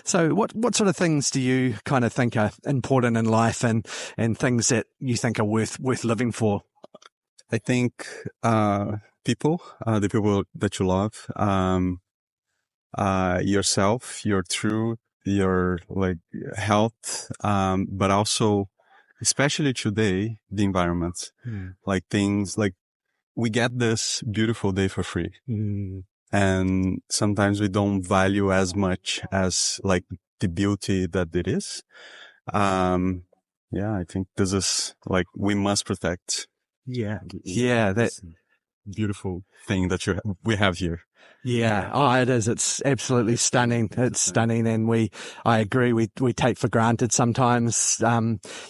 So what sort of things do you kind of think are important in life and things that you think are worth living for? I think people, the people that you love, yourself, your truth, your like health, but also, especially today, the environment, like things like we get this beautiful day for free. And sometimes we don't value as much as like the beauty that it is. Yeah, I think this is like, we must protect. Yeah, that beautiful thing that we have here. Yeah. Oh, it is. It's absolutely stunning. It's stunning. And I agree. We take for granted sometimes.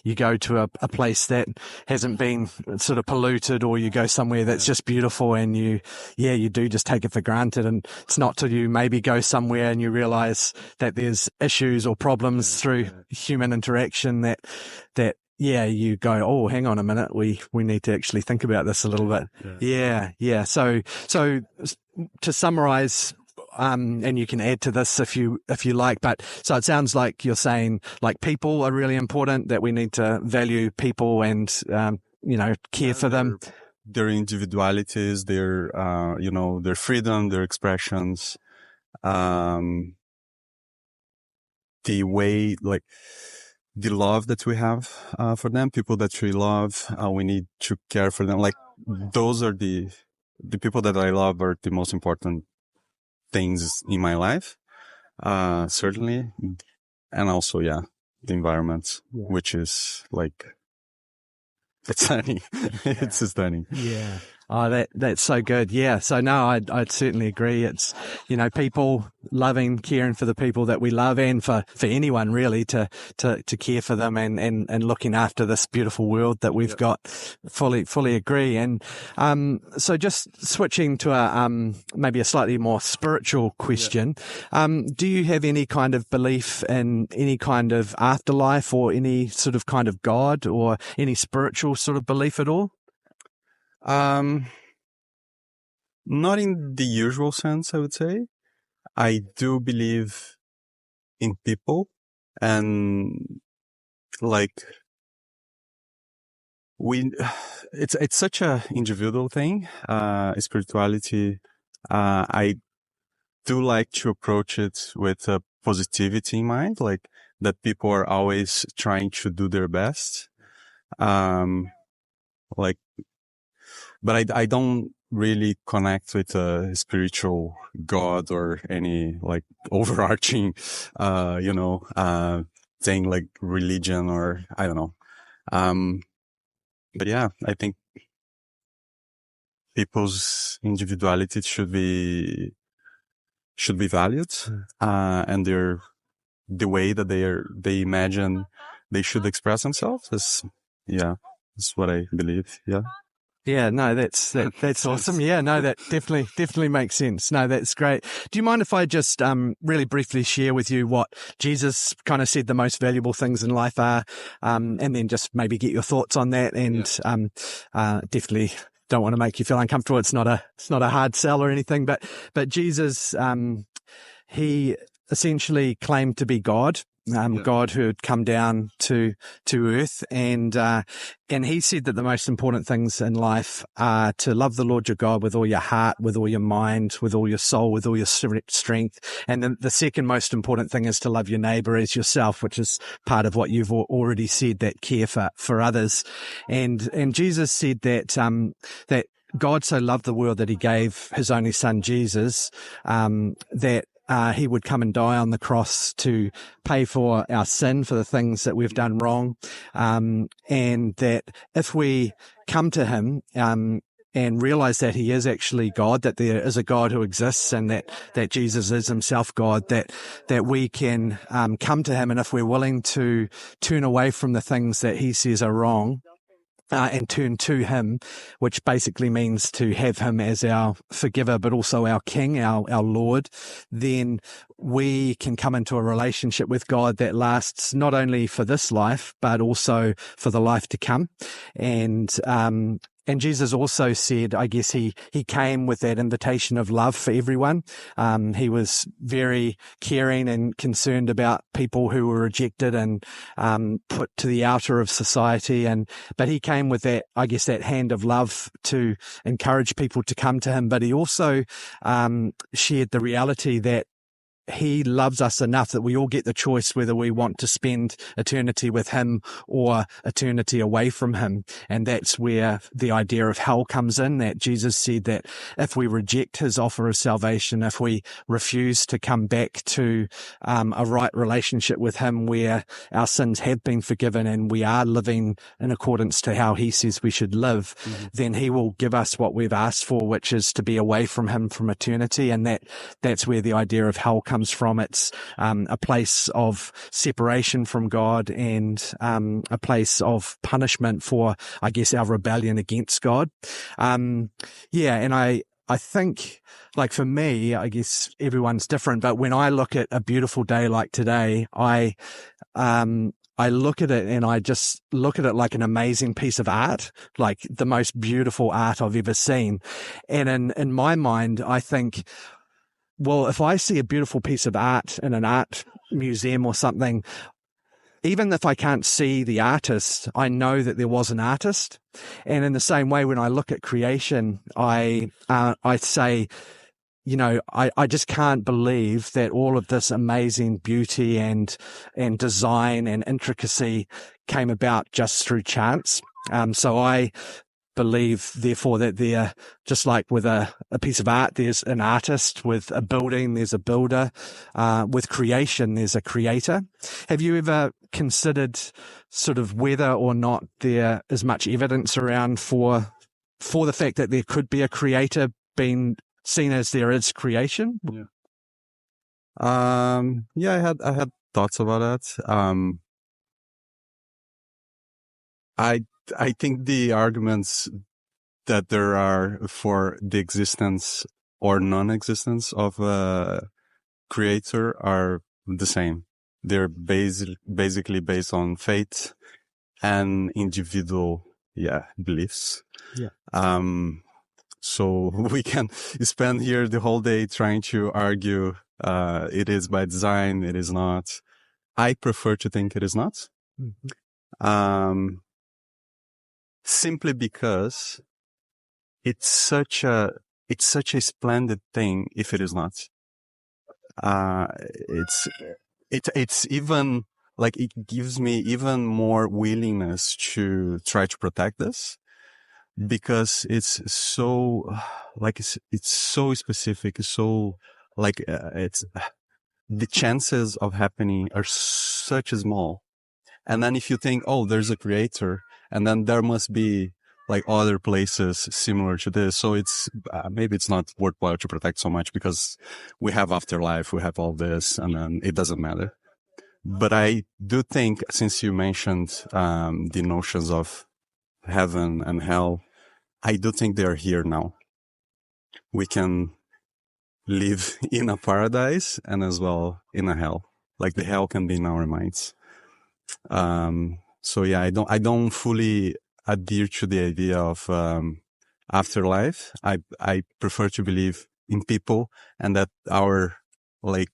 You go to a place that hasn't been sort of polluted, or you go somewhere that's just beautiful, and you do just take it for granted. And it's not till you maybe go somewhere and you realize that there's issues or problems through human interaction that you go, oh, hang on a minute. We need to actually think about this a little bit. Yeah. So to summarize, and you can add to this if you like, but so it sounds like you're saying like people are really important, that we need to value people and, care for them. Their individualities, their freedom, their expressions, the way, like, the love that we have for them, people that we love, we need to care for them. Like, those are the people that I love are the most important things in my life, certainly. And also, the environment, which is like, it's stunning. It's stunning. Yeah. Oh, that's so good. Yeah. So no, I'd certainly agree. It's, people loving, caring for the people that we love, and for anyone really to care for them and looking after this beautiful world that we've got. Fully agree. And, so just switching to maybe a slightly more spiritual question. Do you have any kind of belief in any kind of afterlife, or any sort of kind of God, or any spiritual sort of belief at all? Not in the usual sense, I would say. I do believe in people, and like it's such a individual thing, spirituality. I do like to approach it with a positivity in mind, like that people are always trying to do their best. But I don't really connect with a spiritual God or any like overarching, thing like religion, or I don't know. But yeah, I think people's individuality should be valued, and the way that they imagine they should express themselves is what I believe. Yeah. Yeah, no, that's awesome. Yeah, no, that definitely makes sense. No, that's great. Do you mind if I just really briefly share with you what Jesus kind of said the most valuable things in life are, and then just maybe get your thoughts on that? And definitely don't want to make you feel uncomfortable. It's not a hard sell or anything, but Jesus, he essentially claimed to be God. God who had come down to earth, and he said that the most important things in life are to love the Lord your God with all your heart, with all your mind, with all your soul, with all your strength. And then the second most important thing is to love your neighbor as yourself, which is part of what you've already said, that care for others. And Jesus said that that God so loved the world that he gave his only son Jesus, that he would come and die on the cross to pay for our sin, for the things that we've done wrong. And that if we come to him, and realize that he is actually God, that there is a God who exists, and that Jesus is himself God, that we can, come to him. And if we're willing to turn away from the things that he says are wrong, and turn to him, which basically means to have him as our forgiver, but also our King, our Lord, then we can come into a relationship with God that lasts not only for this life, but also for the life to come. And Jesus also said, I guess he came with that invitation of love for everyone. He was very caring and concerned about people who were rejected and put to the outer of society. But he came with that, I guess, that hand of love to encourage people to come to him. But he also shared the reality that he loves us enough that we all get the choice whether we want to spend eternity with him or eternity away from him. And that's where the idea of hell comes in, that Jesus said that if we reject his offer of salvation, if we refuse to come back to a right relationship with him where our sins have been forgiven and we are living in accordance to how he says we should live, then he will give us what we've asked for, which is to be away from him from eternity. And that's where the idea of hell comes from. It's a place of separation from God and a place of punishment for, I guess, our rebellion against God. And I think, like, for me, I guess everyone's different, but when I look at a beautiful day like today, I look at it and I just look at it like an amazing piece of art, like the most beautiful art I've ever seen. And in my mind, I think, well, if I see a beautiful piece of art in an art museum or something, even if I can't see the artist, I know that there was an artist. And in the same way, when I look at creation, I say, I just can't believe that all of this amazing beauty and design and intricacy came about just through chance. So I believe, therefore, that there, just like with a piece of art, there's an artist. With a building, there's a builder. With creation, there's a creator. Have you ever considered sort of whether or not there is much evidence around for the fact that there could be a creator being seen as there is creation? I had thoughts about that. I think the arguments that there are for the existence or non-existence of a creator are the same. They're basically based on faith and individual, beliefs. So we can spend here the whole day trying to argue, it is by design, it is not. I prefer to think it is not. Simply because it's such a splendid thing if it is not. It's even like, it gives me even more willingness to try to protect this, because it's so like, it's so specific, so like, it's the chances of happening are such small. And then if you think, oh, there's a creator, and then there must be like other places similar to this. So it's, maybe it's not worthwhile to protect so much, because we have afterlife, we have all this, and then it doesn't matter. But I do think, since you mentioned, the notions of heaven and hell, I do think they are here now. We can live in a paradise and as well in a hell. Like, the hell can be in our minds. So yeah, I don't fully adhere to the idea of afterlife. I prefer to believe in people, and that our, like,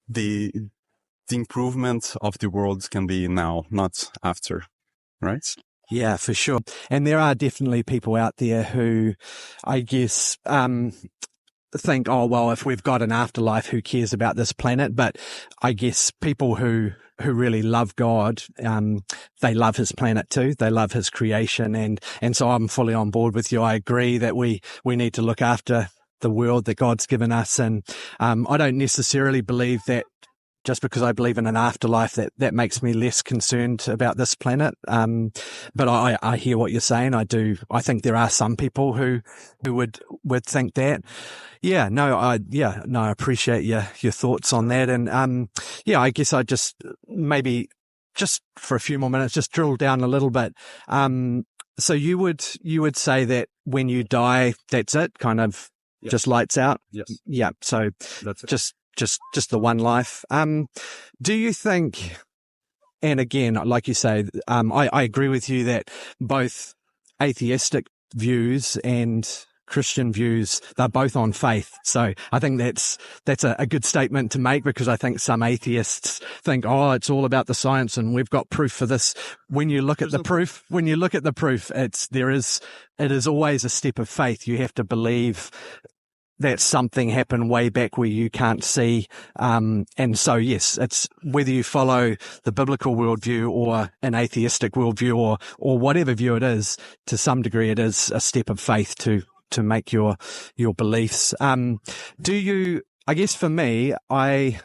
the improvement of the world can be now, not after, right? Yeah, for sure. And there are definitely people out there who, I guess, think, oh, well, if we've got an afterlife, who cares about this planet? But I guess people who really love God, they love his planet too. They love his creation. And so I'm fully on board with you. I agree that we need to look after the world that God's given us. And I don't necessarily believe that just because I believe in an afterlife that makes me less concerned about this planet. But I hear what you're saying. I think there are some people who would think that. I appreciate your thoughts on that. And, I guess I just maybe just for a few more minutes, just drill down a little bit. So you would say that when you die, that's it, kind of just lights out? Yes. Yeah. So that's it. Just the one life. Do you think and again, like you say, I agree with you that both atheistic views and Christian views, they're both on faith. So I think that's a good statement to make, because I think some atheists think, oh, it's all about the science and we've got proof for this. When you look at the proof, it is always a step of faith. You have to believe that something happened way back where you can't see. And so, yes, it's whether you follow the biblical worldview or an atheistic worldview or whatever view it is, to some degree, it is a step of faith to make your beliefs. I guess for me, I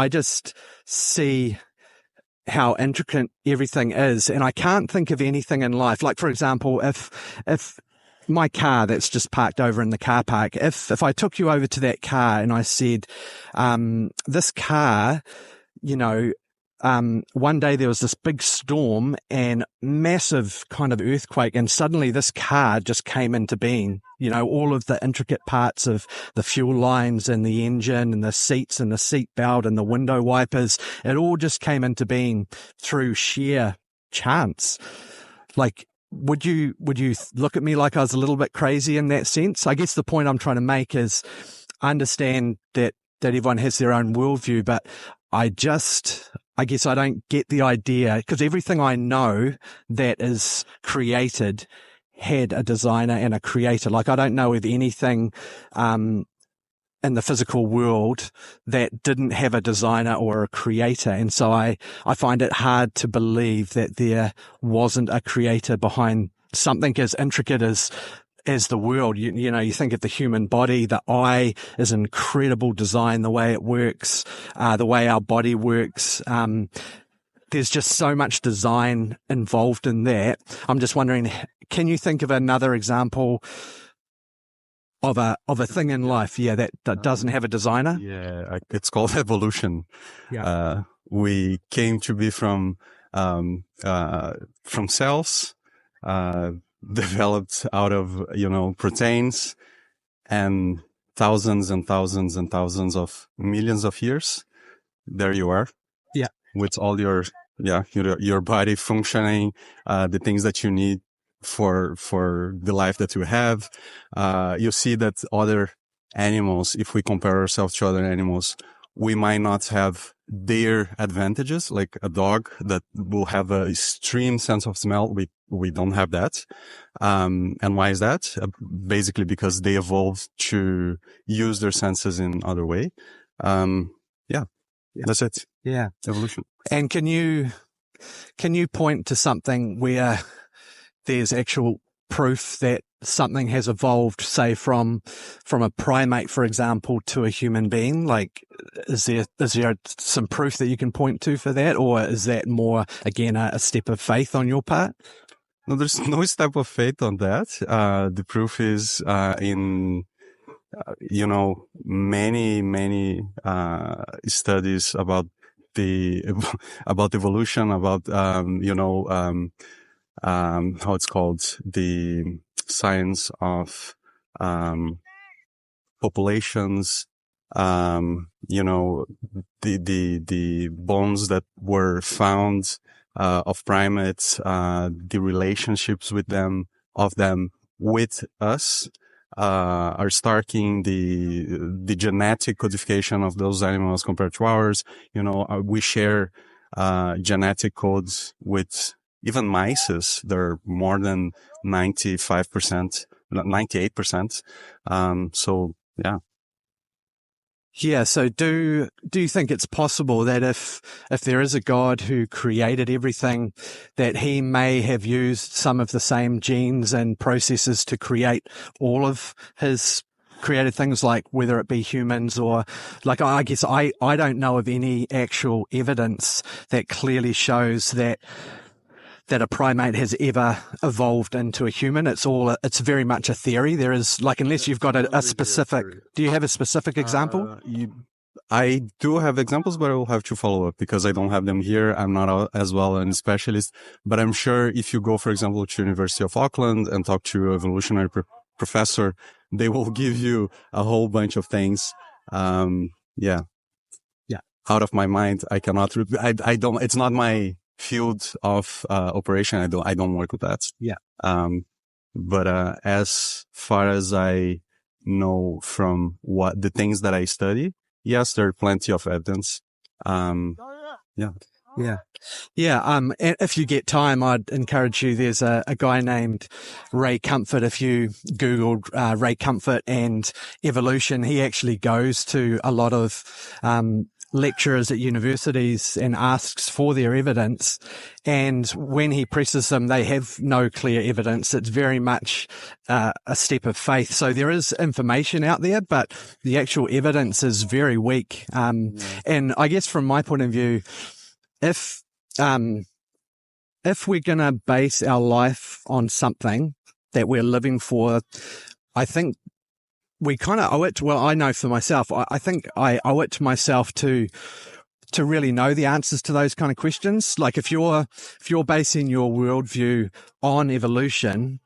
just see how intricate everything is, and I can't think of anything in life. Like, for example, if my car that's just parked over in the car park, if I took you over to that car and I said, this car, one day there was this big storm and massive kind of earthquake, and suddenly this car just came into being. All of the intricate parts of the fuel lines and the engine and the seats and the seat belt and the window wipers, it all just came into being through sheer chance. Like, would you look at me like I was a little bit crazy in that sense? I guess the point I'm trying to make is, I understand that everyone has their own worldview, but I guess I don't get the idea, because everything I know that is created had a designer and a creator. Like, I don't know of anything in the physical world that didn't have a designer or a creator. And so I find it hard to believe that there wasn't a creator behind something as intricate as the world. You think of the human body. The eye is an incredible design, the way it works, the way our body works. There's just so much design involved in that. I'm just wondering, can you think of another example of a thing in life, that doesn't have a designer? Yeah, it's called evolution. Yeah. We came to be from cells, developed out of, proteins, and thousands and thousands and thousands of millions of years. There you are. Yeah. With all your body functioning, the things that you need for the life that you have. You see that other animals, if we compare ourselves to other animals, we might not have their advantages, like a dog that will have an extreme sense of smell. We don't have that. And why is that? Basically because they evolved to use their senses in other way. That's it. Yeah. Evolution. And can you point to something where there's actual proof that something has evolved, say from a primate, for example, to a human being? Like, is there some proof that you can point to for that, or is that more, again, a step of faith on your part? No, there's no step of faith on that. The proof is in many studies about about evolution, about how it's called, the science of populations, the bones that were found of primates, the relationships with them with us, are starting the genetic codification of those animals compared to ours. We share genetic codes with even mice. They're more than 95%, 98%. So yeah. Yeah. So do you think it's possible that if there is a God who created everything, that he may have used some of the same genes and processes to create all of his created things, like whether it be humans or, like, I guess I don't know of any actual evidence that clearly shows that a primate has ever evolved into a human. It's very much a theory. There is, like, unless you've got a specific, do you have a specific example? I do have examples, but I will have to follow up because I don't have them here. I'm not as well a specialist, but I'm sure if you go, for example, to University of Auckland and talk to an evolutionary professor, they will give you a whole bunch of things. Yeah. Out of my mind, I cannot, I don't, it's not my field of operation. I don't work with that. Yeah. But as far as I know from what the things that I study, yes, there are plenty of evidence. Yeah. Yeah. Yeah. And if you get time, I'd encourage you. There's a guy named Ray Comfort. If you Googled Ray Comfort and evolution, he actually goes to a lot of lecturers at universities and asks for their evidence. And when he presses them, they have no clear evidence. It's very much a step of faith. So there is information out there, but the actual evidence is very weak. And I guess from my point of view, if we're going to base our life on something that we're living for, I think we kind of owe it to, well, I know for myself, I think I owe it to myself to really know the answers to those kind of questions. Like if you're basing your worldview on evolution,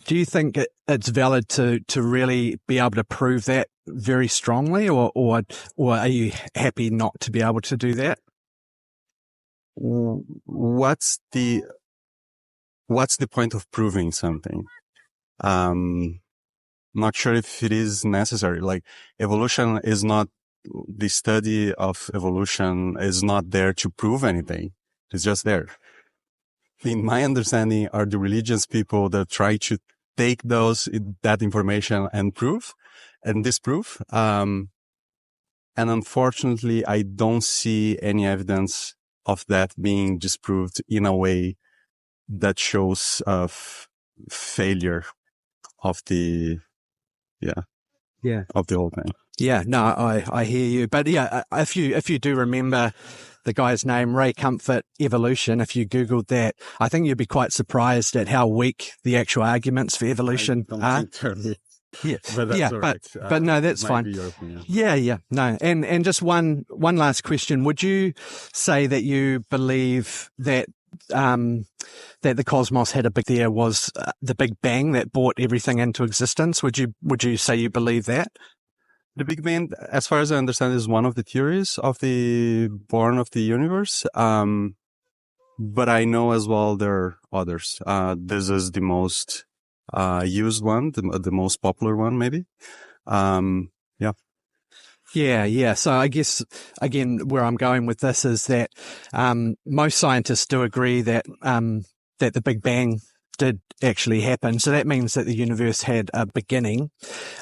do you think it's valid to really be able to prove that very strongly, or are you happy not to be able to do that? What's the point of proving something? Not sure if it is necessary. Like evolution is not, the study of evolution is not there to prove anything. It's just there. In my understanding, are the religious people that try to take that information and prove and disprove. And unfortunately, I don't see any evidence of that being disproved in a way that shows failure of the of the whole thing. Yeah, no, I hear you. But yeah, if you do remember the guy's name, Ray Comfort, evolution, if you Googled that, I think you'd be quite surprised at how weak the actual arguments for evolution are. Yeah, but that's all right. But no, that's fine. Yeah, no. And just one last question. Would you say that you believe that that the cosmos had was the Big Bang that brought everything into existence? Would you say you believe that? The Big Bang, as far as I understand, is one of the theories of the born of the universe. But I know as well there are others. This is the most used one, the most popular one, maybe. Yeah. So I guess, again, where I'm going with this is that most scientists do agree that that the Big Bang did actually happen. So that means that the universe had a beginning.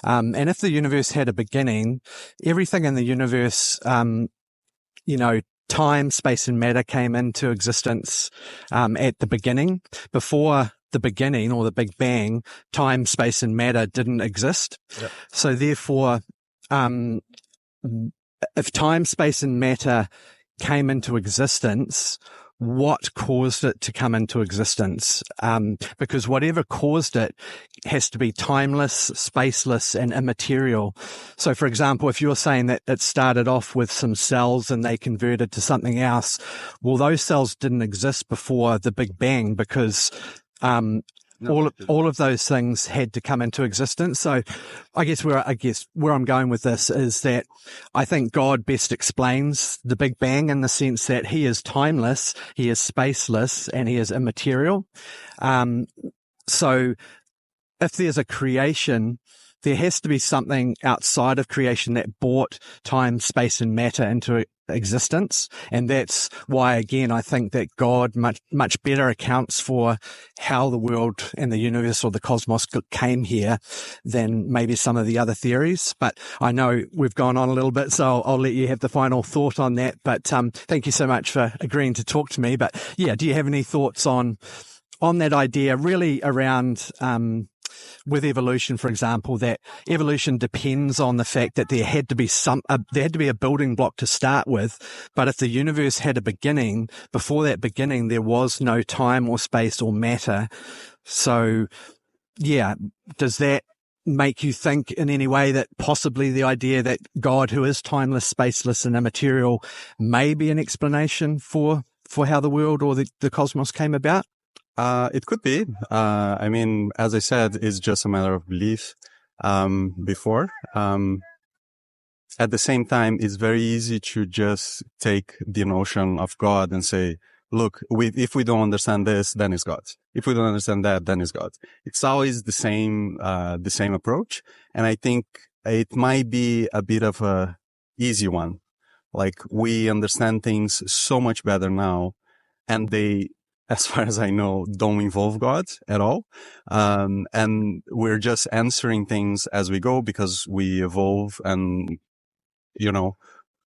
And if the universe had a beginning, everything in the universe, time, space, and matter came into existence at the beginning. Before the beginning or the Big Bang, time, space, and matter didn't exist. Yep. So therefore, if time, space, and matter came into existence, what caused it to come into existence? Because whatever caused it has to be timeless, spaceless, and immaterial. So, for example, if you're saying that it started off with some cells and they converted to something else, well, those cells didn't exist before the Big Bang because all of those things had to come into existence. So I guess where I'm going with this is that I think God best explains the Big Bang in the sense that he is timeless, he is spaceless, and he is immaterial. So if there's a creation, there has to be something outside of creation that brought time, space, and matter into existence. And that's why, again, I think that God much better accounts for how the world and the universe or the cosmos came here than maybe some of the other theories. But I know we've gone on a little bit, so I'll let you have the final thought on that. But thank you so much for agreeing to talk to me. But yeah, do you have any thoughts on that idea really around with evolution, for example, that evolution depends on the fact that there had to be a building block to start with. But if the universe had a beginning, before that beginning, there was no time or space or matter. So yeah, does that make you think in any way that possibly the idea that God, who is timeless, spaceless, and immaterial, may be an explanation for how the world or the cosmos came about? It could be. I mean, as I said, it's just a matter of belief. Before, at the same time, it's very easy to just take the notion of God and say, look, if we don't understand this, then it's God. If we don't understand that, then it's God. It's always the same approach. And I think it might be a bit of a easy one. Like, we understand things so much better now, and they, as far as I know, don't involve God at all. And we're just answering things as we go because we evolve and,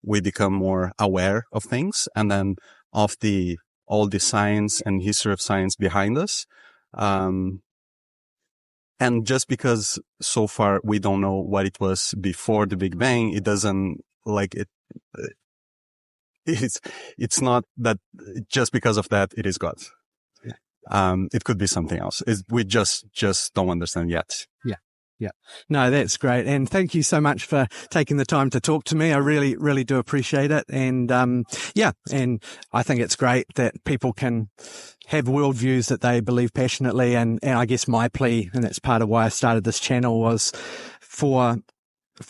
we become more aware of things, and then of all the science and history of science behind us. And just because so far we don't know what it was before the Big Bang, it doesn't it's not that just because of that it is God. It could be something else. We just don't understand yet. Yeah. No, that's great. And thank you so much for taking the time to talk to me. I really, really do appreciate it. And, and I think it's great that people can have worldviews that they believe passionately. And I guess my plea, and that's part of why I started this channel, was for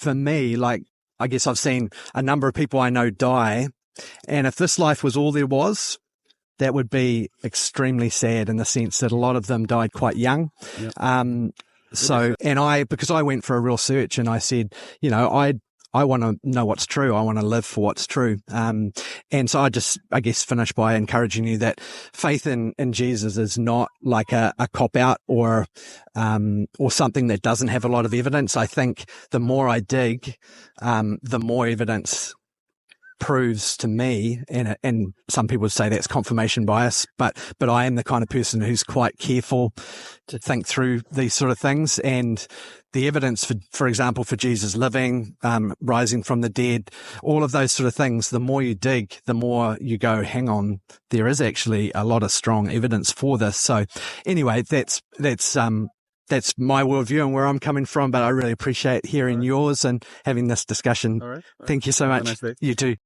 me, like, I guess I've seen a number of people I know die. And if this life was all there was, that would be extremely sad in the sense that a lot of them died quite young. Yep. So, because I went for a real search and I said, I want to know what's true. I want to live for what's true. And so I guess finish by encouraging you that faith in Jesus is not like a cop out or something that doesn't have a lot of evidence. I think the more I dig, the more evidence proves to me, and some people would say that's confirmation bias, but I am the kind of person who's quite careful to think through these sort of things. And the evidence for example, for Jesus living, rising from the dead, all of those sort of things, the more you dig, the more you go, hang on, there is actually a lot of strong evidence for this. So anyway, that's my worldview and where I'm coming from, but I really appreciate hearing yours and having this discussion. All right. Thank you so much. Have a nice day. You too.